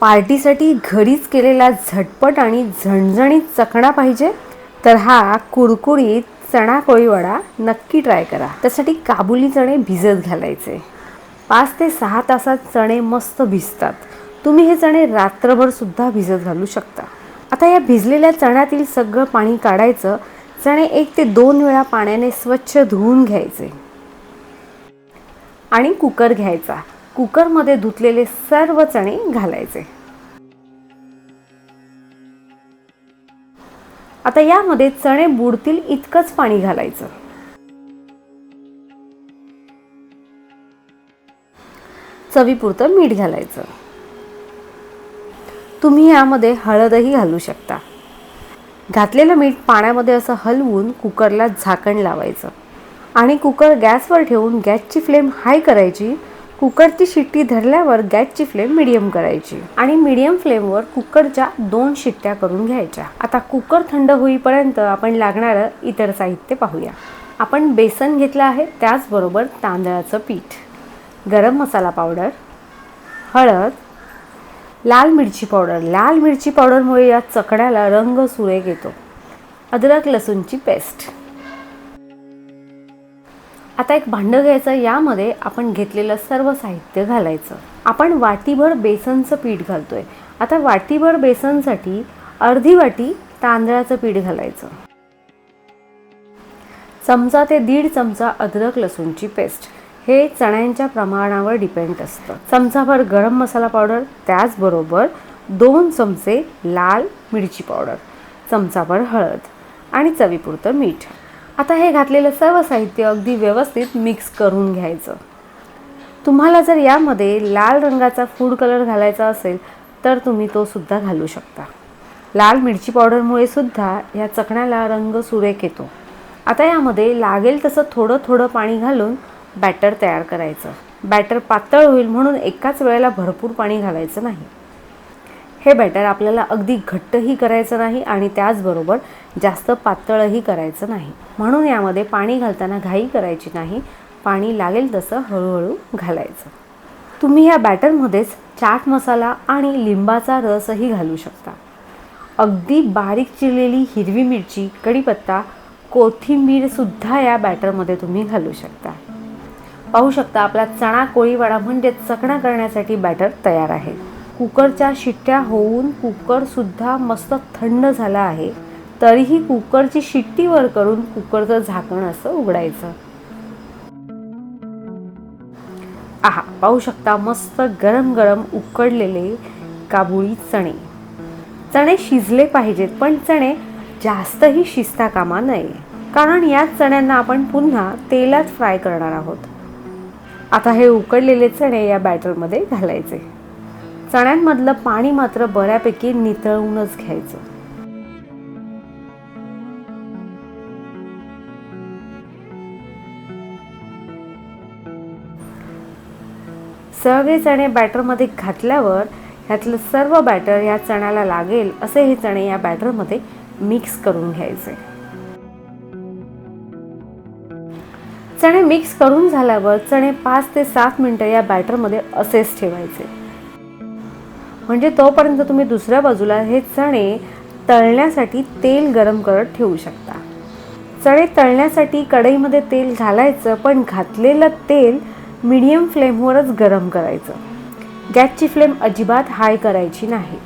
पार्टीसाठी घरीच केलेला झटपट आणि झणझणीत चकणा पाहिजे तर हा कुरकुरीत चणा कोळीवडा नक्की ट्राय करा. त्यासाठी काबुली चणे भिजत घालायचे. 5 ते 6 तासात चणे मस्त भिजतात. तुम्ही हे चणे रात्रभर सुद्धा भिजत घालू शकता. आता या भिजलेल्या चण्यातील सगळं पाणी काढायचं. चणे 1 ते 2 वेळा पाण्याने स्वच्छ धुवून घ्यायचे आणि कुकर घ्यायचा. कुकरमध्ये धुतलेले सर्व चणे घालायचे. आता यामध्ये चणे बुडतील इतकंच पाणी घालायचं. चवीपुरतं मीठ घालायचं. तुम्ही यामध्ये हळदही घालू शकता. घातलेलं मीठ पाण्यामध्ये असं हलवून कुकरला झाकण लावायचं आणि कुकर गॅसवर ठेवून गॅसची फ्लेम हाय करायची. कुकरची शिट्टी धरल्यावर गॅसची फ्लेम मिडियम करायची आणि मिडियम फ्लेमवर कुकरच्या 2 शिट्ट्या करून घ्यायच्या. आता कुकर थंड होईपर्यंत आपण लागणारं इतर साहित्य पाहूया. आपण बेसन घेतलं आहे, त्याचबरोबर तांदळाचं पीठ, गरम मसाला पावडर, हळद, लाल मिरची पावडर. लाल मिरची पावडरमुळे या चकण्याला रंग सुरेख येतो. अद्रक लसूणची पेस्ट. आता एक भांडं घ्यायचं. यामध्ये आपण घेतलेलं सर्व साहित्य घालायचं. आपण वाटीभर बेसनचं पीठ घालतोय. आता वाटीभर बेसनसाठी अर्धी वाटी तांदळाचं पीठ घालायचं. चमचा ते 1.5 चमचा अद्रक लसूणची पेस्ट. हे चण्यांच्या प्रमाणावर डिपेंड असतं. चमचाभर गरम मसाला पावडर, त्याचबरोबर 2 चमचे लाल मिरची पावडर, चमचाभर हळद आणि चवीपुरतं मीठ. आता हे घातलेलं सर्व साहित्य अगदी व्यवस्थित मिक्स करून घ्यायचं. तुम्हाला जर यामध्ये लाल रंगाचा फूड कलर घालायचा असेल तर तुम्ही तो सुद्धा घालू शकता. लाल मिरची पावडरमुळे सुद्धा या चकण्याला रंग सुरेख येतो. आता यामध्ये लागेल तसं थोडं थोडं पाणी घालून बॅटर तयार करायचं. बॅटर पातळ होईल म्हणून एकाच वेळेला भरपूर पाणी घालायचं नाही. हे बॅटर आपल्याला अगदी घट्टही करायचं नाही आणि त्याचबरोबर जास्त पातळही करायचं नाही. म्हणून यामध्ये पाणी घालताना घाई करायची नाही. पाणी लागेल तसं हळूहळू घालायचं. तुम्ही या बॅटरमध्येच चाट मसाला आणि लिंबाचा रसही घालू शकता. अगदी बारीक चिरलेली हिरवी मिरची, कढीपत्ता, कोथिंबीर सुद्धा या बॅटरमध्ये तुम्ही घालू शकता. पाहू शकता आपला चणा कोळीवडा म्हणजे चकणा करण्यासाठी बॅटर तयार आहे. कुकरच्या शिट्ट्या होऊन कुकर सुद्धा मस्त थंड झाला आहे. तरीही कुकरची शिट्टी वर करून कुकरचं झाकण असं उघडायचं. आहा, पाहू शकता मस्त गरम गरम उकडलेले काबुली चणे. चणे शिजले पाहिजेत पण चणे जास्तही शिजता कामा नये, कारण या चण्यांना आपण पुन्हा तेलात फ्राय करणार आहोत. आता हे उकडलेले चणे या बॅटरमध्ये घालायचे. चण्यांमधलं पाणी मात्र बऱ्यापैकी नितळूनच घ्यायचं. सगळे चणे बॅटरमध्ये घातल्यावर ह्यातलं सर्व बॅटर या चण्याला लागेल असे हे चणे या बॅटरमध्ये मिक्स करून घ्यायचे. चणे मिक्स करून झाल्यावर चणे 5 ते 7 मिनिटं या बॅटरमध्ये असेच ठेवायचे. म्हणजे तोपर्यंत तुम्ही दुसऱ्या बाजूला हे चणे तळण्यासाठी तेल गरम करत ठेवू शकता. चणे तळण्यासाठी कढईमध्ये तेल घालायचं, पण घातलेलं तेल मीडियम फ्लेमवरच गरम करायचं. गॅसची फ्लेम अजिबात हाय करायची नाही.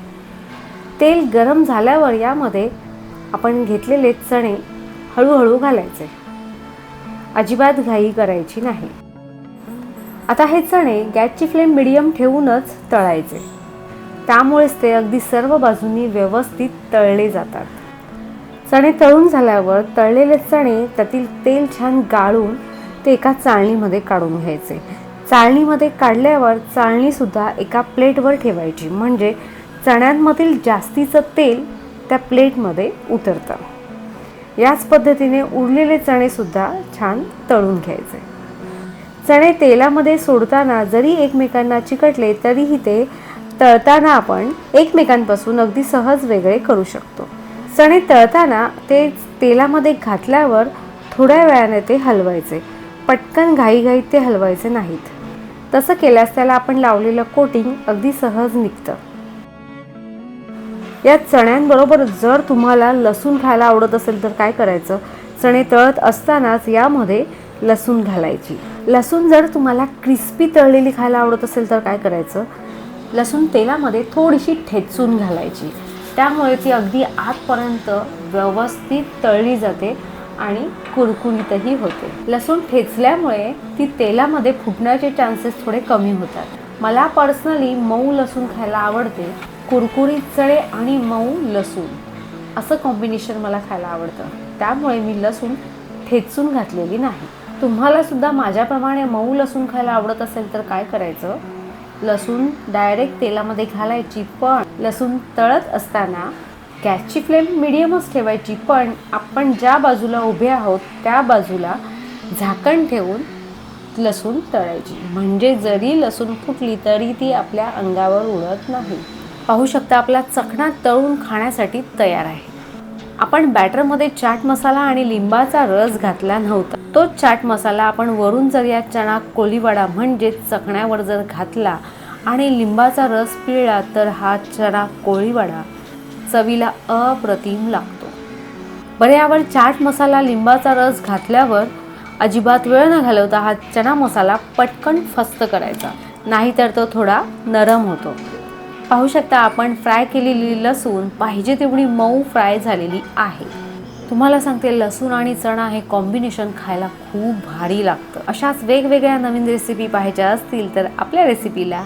तेल गरम झाल्यावर यामध्ये आपण घेतलेले चणे हळूहळू घालायचे. अजिबात घाई करायची नाही. आता हे चणे गॅसची फ्लेम मीडियम ठेवूनच तळायचे. त्यामुळेच ते अगदी सर्व बाजूंनी व्यवस्थित तळले जातात. चणे तळून झाल्यावर तळलेले चणे त्यातील तेल छान गाळून ते एका चाळणीमध्ये काढून घ्यायचे. चाळणीमध्ये काढल्यावर चाळणीसुद्धा एका प्लेटवर ठेवायची, म्हणजे चण्यांमधील जास्तीचं तेल त्या प्लेटमध्ये उतरतं. याच पद्धतीने उरलेले चणेसुद्धा छान तळून घ्यायचे. चणे तेलामध्ये सोडताना जरी एकमेकांना चिकटले तरीही ते तळताना आपण एकमेकांपासून अगदी सहज वेगळे करू शकतो. चणे तळताना ते तेलामध्ये घातल्यावर थोड्या वेळाने ते हलवायचे. पटकन घाईघाईत ते हलवायचे नाहीत. तसं केल्यास त्याला आपण लावलेलं कोटिंग अगदी सहज निघतं. या चण्यांबरोबर जर तुम्हाला लसूण खायला आवडत असेल तर काय करायचं, चणे तळत असतानाच यामध्ये लसूण घालायची. लसूण जर तुम्हाला क्रिस्पी तळलेली खायला आवडत असेल तर काय करायचं, लसूण तेलामध्ये थोडीशी ठेचून घालायची. त्यामुळे ती अगदी आतपर्यंत व्यवस्थित तळली जाते आणि कुरकुरीतही होते. लसूण ठेचल्यामुळे ती तेलामध्ये फुटण्याचे चान्सेस थोडे कमी होतात. मला पर्सनली मऊ लसूण खायला आवडते. कुरकुरीत चणे आणि मऊ लसूण असं कॉम्बिनेशन मला खायला आवडतं. त्यामुळे मी लसूण ठेचून घातलेली नाही. तुम्हाला सुद्धा माझ्याप्रमाणे मऊ लसूण खायला आवडत असेल तर काय करायचं, लसूण डायरेक्ट तेलामध्ये घालायची, पण लसूण तळत असताना गॅसची फ्लेम मिडियमच ठेवायची. पण आपण ज्या बाजूला उभे आहोत त्या बाजूला झाकण ठेवून लसूण तळायची. म्हणजे जरी लसूण फुटली तरी ती आपल्या अंगावर उडत नाही. पाहू शकता आपला चकणा तळून खाण्यासाठी तयार आहे. आपण बॅटरमध्ये चाट मसाला आणि लिंबाचा रस घातला नव्हता. तो चाट मसाला आपण वरून जर या चणा कोळीवडा म्हणजे चकण्यावर जर घातला आणि लिंबाचा रस पिळला तर हा चणा कोळीवडा चवीला अप्रतिम लागतो. बरे, यावर चाट मसाला लिंबाचा रस घातल्यावर अजिबात वेळ न घालवता हा चणा मसाला पटकन फस्त करायचा, नाहीतर तो थोडा नरम होतो. पाहू शकता आपण फ्राय केलेली लसूण पाहिजे तेवढी मऊ फ्राय झालेली आहे. तुम्हाला सांगते, लसूण आणि चणा हे कॉम्बिनेशन खायला खूप भारी लागतं. अशाच वेगवेगळ्या नवीन रेसिपी पाहायच्या असतील तर आपल्या रेसिपीला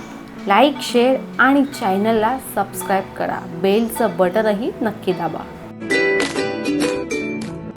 लाईक, शेअर आणि चॅनलला सबस्क्राईब करा. बेलचं बटनही नक्की दाबा.